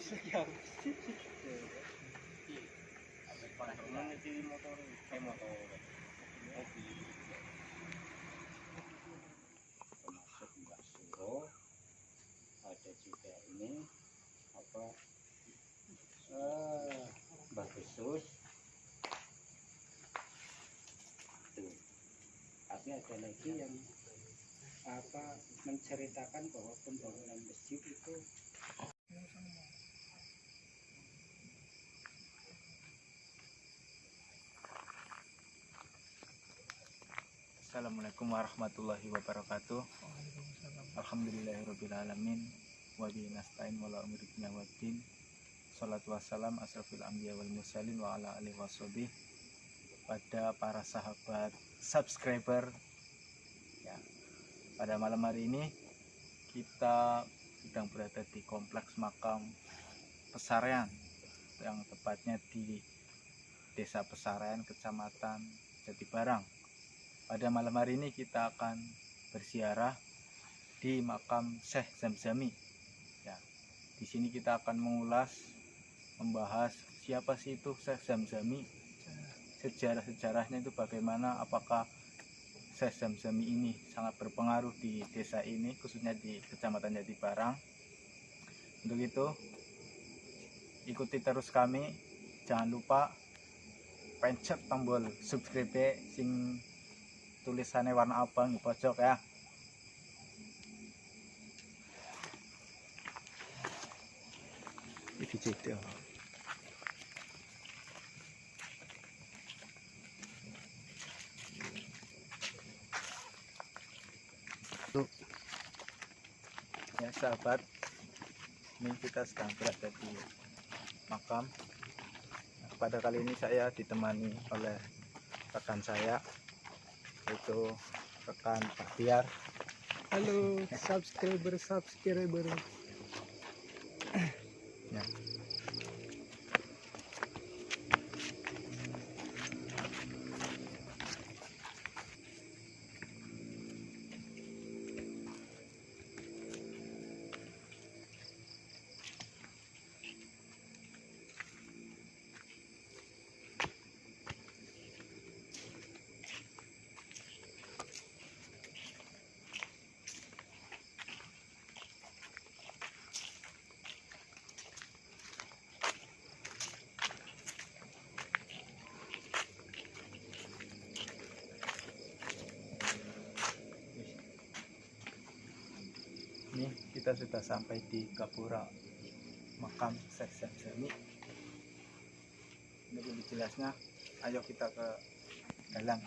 Termasuk Mbak Suro, ada juga ini apa Mbak Besus tuh. Tapi ada lagi yang apa menceritakan bahwa pembangunan masjid itu Assalamualaikum warahmatullahi wabarakatuh. Alhamdulillahirrabbilalamin. Wabihi nasta'in wala umri dunya waddin. Salatu wassalam asrafil anbiya wal mursalin wa ala alihi washabih. Pada para sahabat subscriber ya, pada malam hari ini kita sedang berada di kompleks makam Pesarean, yang tepatnya di Desa Pesarean, Kecamatan Jatibarang. Pada malam hari ini kita akan berziarah di makam Syekh Zamzami. Ya, di sini kita akan mengulas, membahas siapa sih itu Syekh Zamzami, sejarah-sejarahnya itu bagaimana, apakah Syekh Zamzami ini sangat berpengaruh di desa ini, khususnya di Kecamatan Jatibarang. Untuk itu, ikuti terus kami. Jangan lupa pencet tombol subscribe sing tulisannya warna abang di pojok ya. Ini video. Ya sahabat, ini kita sedang berada di makam. Pada kali ini saya ditemani oleh rekan saya, yaitu rekan Pak Tiar. Halo subscriber Ya. Ini kita sudah sampai di Gapura makam Syekh Zamzami. Ini lebih jelasnya, ayo kita ke dalam.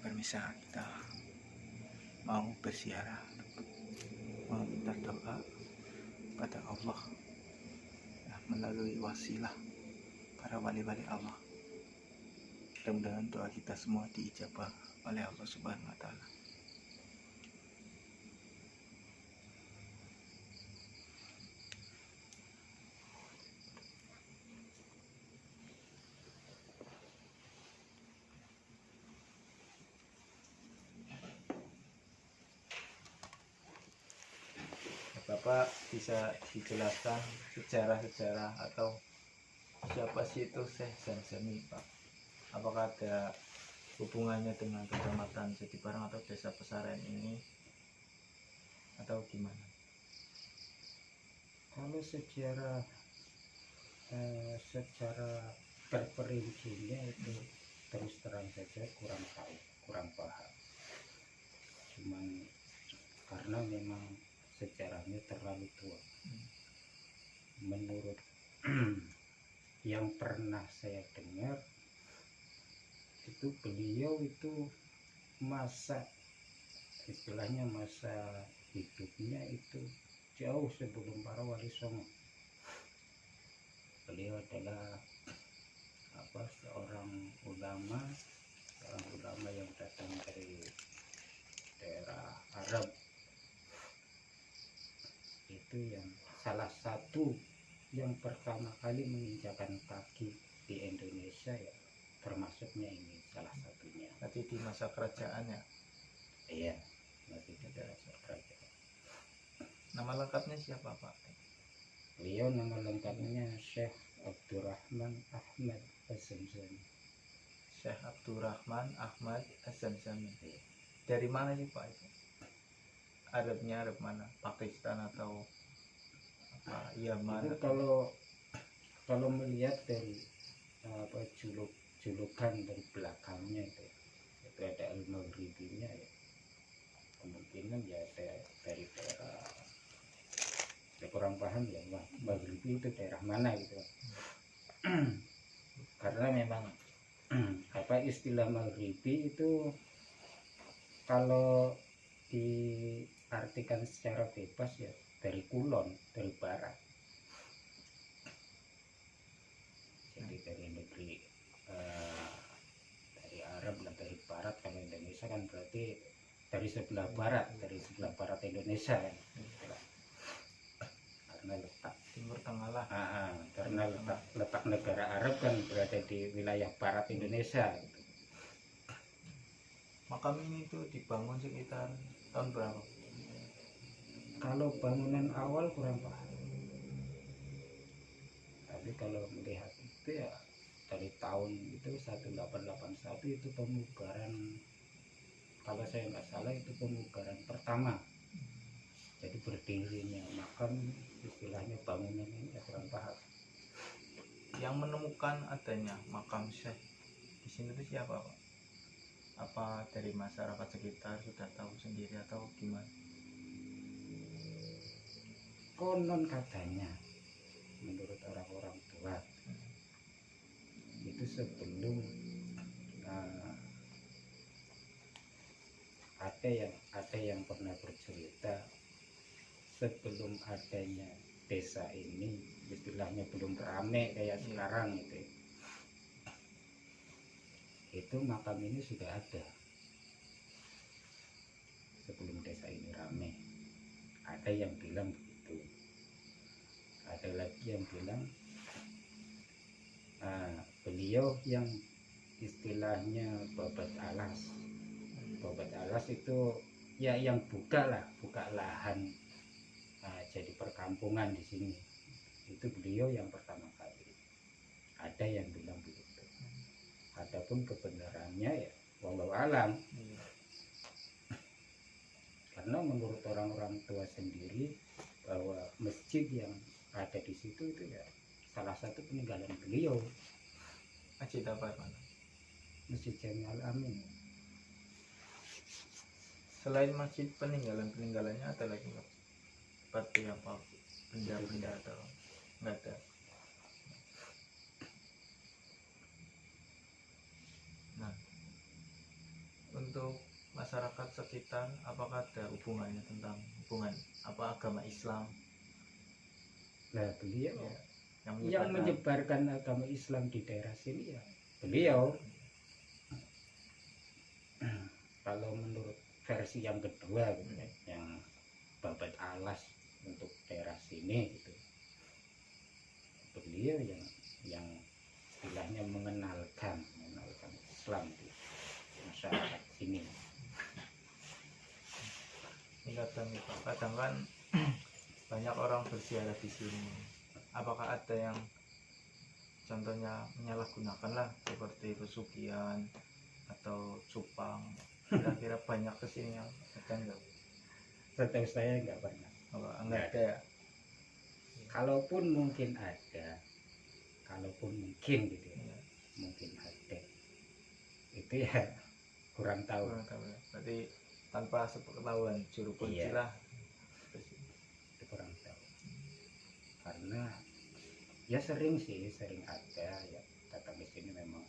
Permisi, kita mau berziarah, mau minta doa pada Allah ya, melalui wasilah para wali-wali Allah. Mudah-mudahan doa kita semua diijabah oleh Allah Subhanahu wa Ta'ala. Bapak bisa dijelaskan sejarah-sejarah atau siapa sih itu Syekh Zamzami, Pak? Apakah ada hubungannya dengan Kecamatan Jatibarang atau Desa Pesarean ini, atau gimana? Kalau secara terperincinya itu terus terang saja kurang tahu, kurang paham. Cuman karena memang sejarahnya terlalu tua. Menurut yang pernah saya dengar itu beliau itu istilahnya masa hidupnya itu jauh sebelum para wali songo. Beliau adalah seorang ulama yang datang dari daerah Arab, itu yang salah satu yang pertama kali menginjakan kaki di Indonesia, ya termasuknya ini salah satunya. Berarti di masa kerajaannya. Iya, masih di daerah kerajaan. Nama lengkapnya siapa Pak? Beliau nama lengkapnya Syekh Abdurrahman Ahmad Az-Zamzami. Syekh Abdurrahman Ahmad Az-Zamzami. Dari mana sih Pak itu? Arabnya Arab mana? Pakistan atau apa? Yaman? Itu kalau melihat dari julukan dari belakangnya itu ada Al-Maghribinya, ya kemungkinan ya dari daerah, saya kurang paham ya Maghribi itu daerah mana gitu. Karena memang istilah Maghribi itu kalau diartikan secara bebas ya dari kulon, dari barat. Jadi dari negeri dari Arab dan dari barat. Kalau Indonesia kan berarti dari sebelah barat Indonesia kan. Karena letak Timur Tengah lah. Karena letak negara Arab kan berada di wilayah barat Indonesia gitu. Makam ini tuh dibangun sekitar tahun berapa? Kalau bangunan awal kurang paham, tapi kalau melihat itu ya dari tahun itu 1881 itu pemugaran, kalau saya nggak salah itu pemugaran pertama. Jadi berdirinya makam, istilahnya bangunan ini ya kurang paham. Yang menemukan adanya makam Syekh di sini itu siapa Pak? Apa dari masyarakat sekitar sudah tahu sendiri atau gimana? Konon katanya menurut orang-orang tua itu sebelum ada yang pernah bercerita sebelum adanya desa ini, istilahnya belum rame kayak sekarang itu makam ini sudah ada sebelum desa ini rame. Ada yang bilang begitu, ada lagi yang bilang beliau yang istilahnya babat alas. Babat alas itu ya yang buka lahan jadi perkampungan di sini. Itu beliau yang pertama kali. Ada yang bilang begitu. Adapun kebenarannya ya wallahu alam. Karena menurut orang-orang tua sendiri bahwa masjid yang ada di situ itu ya salah satu peninggalan beliau. Masjid apa mana? Masjid Jami'al Amin. Selain masjid peninggalannya ada lagi nggak? Seperti apa? Benda-benda atau nggak ada? Nah, untuk masyarakat sekitar apakah ada hubungannya tentang hubungan apa agama Islam? Nah beliau Ya, yang menyebarkan agama Islam di daerah sini ya beliau. Kalau menurut versi yang kedua gitu, yang babat alas untuk daerah sini gitu, beliau yang istilahnya mengenalkan Islam di masyarakat sini. Kadang kan banyak orang berziarah di sini. Apakah ada yang contohnya menyalahgunakan lah seperti pesugihan atau cupang? Kira-kira banyak kesini yang ada enggak? Setahu saya nggak pernah. Enggak ada ya? kalaupun mungkin ada, kalaupun mungkin gitu ya, Iya, mungkin ada, itu ya kurang tahu. kurang tahu ya. Berarti tanpa sepengetahuan juru kunci Iya. lah. Itu kurang tahu, karena ya sering sih, sering ada ya datang ke sini memang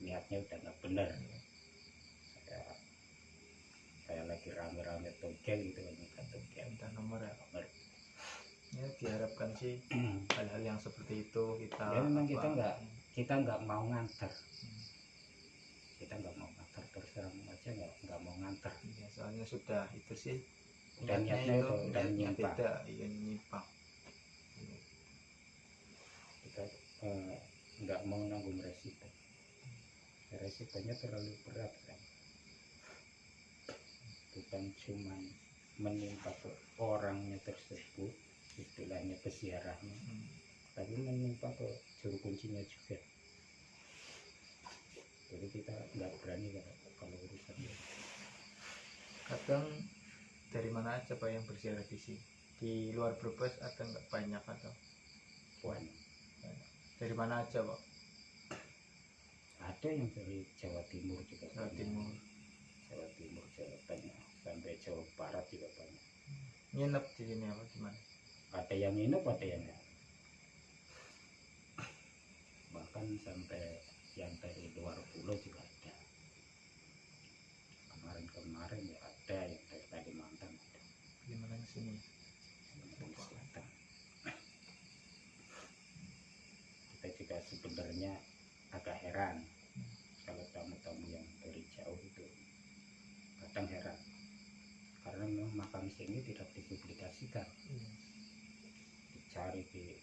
niatnya udah nggak benar. Iya. Kayak lagi rame-rame togel gitu kan, minta togel Minta nomor ya. nomor. Ya diharapkan sih hal-hal yang seperti itu kita Ya memang kita apa, nggak mau nganter, kita nggak mau nganter, terus terang aja nggak mau nganter. ya, soalnya sudah itu sih Udah niatnya itu udah niatnya menyimpang. beda, iya nyimpang. Kita nggak mau nanggung resiko, resikonya terlalu berat kan, bukan cuma menimpa ke orangnya tersebut, istilahnya peziarahnya, tapi menimpa ke juru kuncinya juga. Jadi kita nggak berani kalau urusan itu. Kadang dari mana aja Pak yang berziarah di sini? Di luar Brebes ada nggak banyak atau Puan, dari mana aja Pak? ada yang dari Jawa Timur juga Jawa banyak. Timur. Jawa Timur, Jawa Tengah, sampai Jawa Barat juga banyak. Nginep di sini apa gimana? Ada yang nginep, ada yang enggak. Bahkan sampai yang dari luar pulau juga ada. Kemarin ya ada yang dari Kalimantan, ada Gimana di sini? Kalimantan Selatan. Kita juga sebenarnya agak heran kalau tamu-tamu yang dari jauh itu, kadang heran karena memang makam sini tidak dipublikasikan, dicari di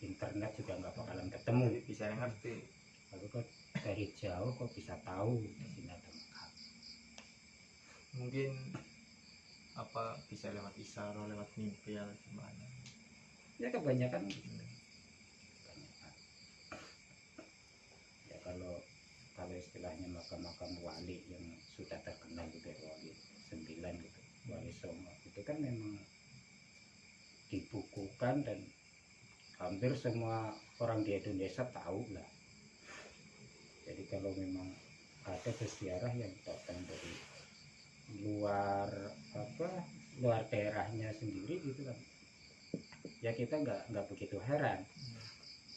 internet juga nggak bakalan ketemu. Bisa ngerti. Lalu kok dari jauh kok bisa tahu di sini ada makam? Mungkin apa bisa lewat isyarat, lewat mimpi atau gimana? Ya kebanyakan ya kalau istilahnya makam-makam wali yang sudah terkenal gitu ya, wali 9 gitu, wali songo itu kan memang dibukukan dan hampir semua orang di Indonesia tahu lah. Jadi kalau memang ada peziarah yang datang dari luar daerahnya sendiri gitu kan, ya kita nggak begitu heran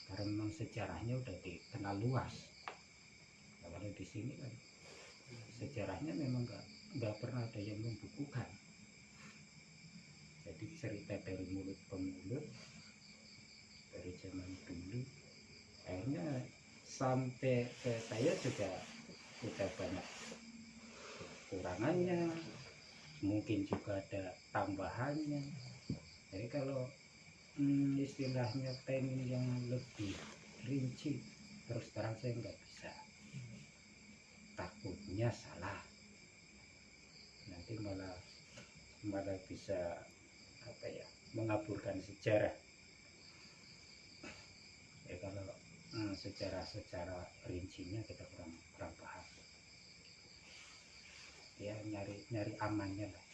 karena memang sejarahnya udah dikenal luas. Nah, kalau di sini kan sejarahnya memang nggak pernah ada yang membukukan, jadi cerita dari mulut ke mulut dari zaman dulu, akhirnya sampai ke saya juga udah banyak kekurangannya, mungkin juga ada tambahannya. Jadi kalau istilahnya planning yang lebih rinci, terus terang saya nggak bisa, takutnya salah, nanti malah bisa apa ya, mengaburkan sejarah. Ya kalau secara rincinya kita kurang paham, ya nyari amannya lah.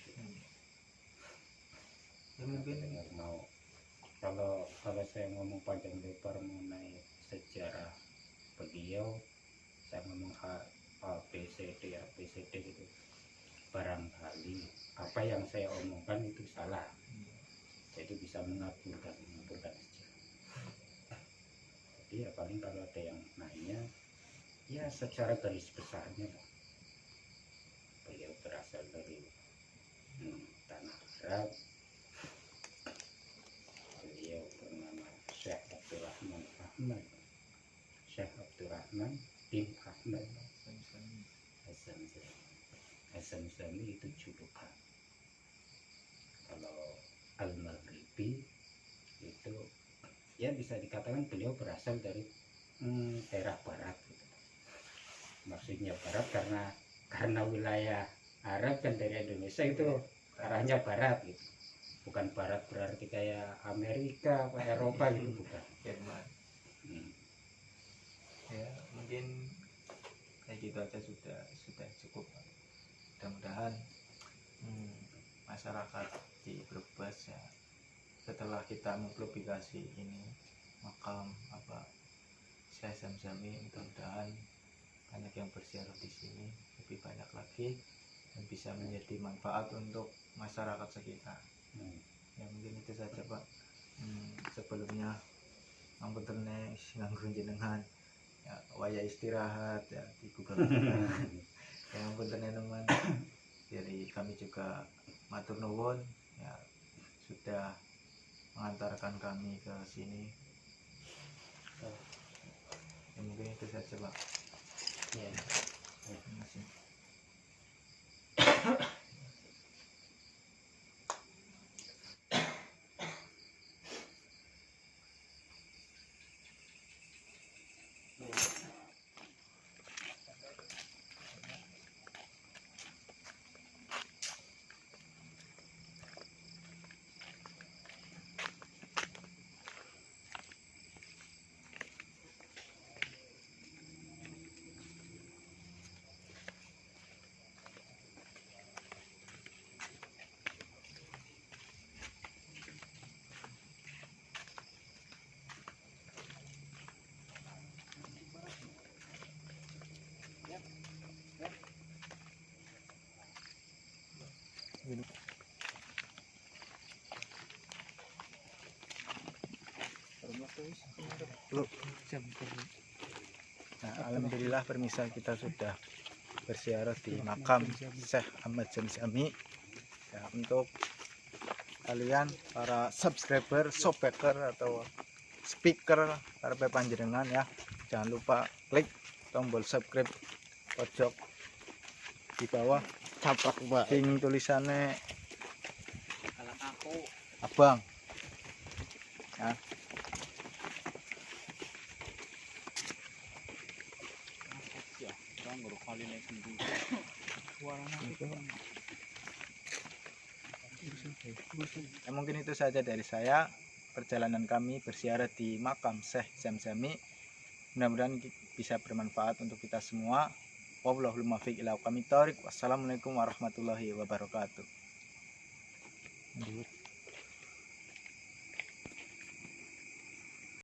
Ya mungkin Nggak mau kalau saya ngomong panjang lebar mengenai sejarah beliau, saya ngomong A B C D gitu, barangkali apa yang saya omongkan itu salah, jadi bisa mengaburkan sejarah. Jadi ya paling kalau ada yang nanya, ya secara garis besarnya lah, beliau berasal dari tanah Arab. Beliau bernama Syekh Abdurrahman Ahmad, Syekh Abdurrahman bin Ahmad As-Zamzami itu julukan. Kalau Al-Maghribi itu ya bisa dikatakan beliau berasal dari daerah barat gitu. Maksudnya barat karena wilayah Arab kan dari Indonesia itu arahnya barat gitu. Bukan barat berarti kayak Amerika atau Eropa gitu, bukan. Jerman. Ya mungkin kayak gitu aja sudah cukup. Mudah-mudahan masyarakat di Brebes ya setelah kita mempublikasi ini makam Syekh Zamzami, mudah-mudahan banyak yang berziarah di sini, lebih banyak lagi, dan bisa menjadi manfaat untuk masyarakat sekitar. Ya mungkin itu saja Pak. Sebelumnya ngapunten nganggo jenengan ya waya istirahat ya di Google. Ya ngapunten teman. Jadi kami juga matur nuwun ya sudah mengantarkan kami ke sini. Ya, mungkin itu saja Pak. Ya. Terima kasih. Nah, alhamdulillah permisa kita sudah berziarah di makam Syekh Ahmad Zamzami. Ya, untuk kalian para subscriber, shopbacker atau speaker para panjenengan ya, jangan lupa klik tombol subscribe pojok di bawah, Capak Pak. sing tulisannya Kalau aku abang ya. ya, orang baru kali naik sendiri. Ya, mungkin itu saja dari saya, perjalanan kami berziarah di makam Syekh Zamzami. Mudah-mudahan bisa bermanfaat untuk kita semua. Wallahul muwaffiq ila aqwamit thoriq. Wassalamualaikum warahmatullahi wabarakatuh.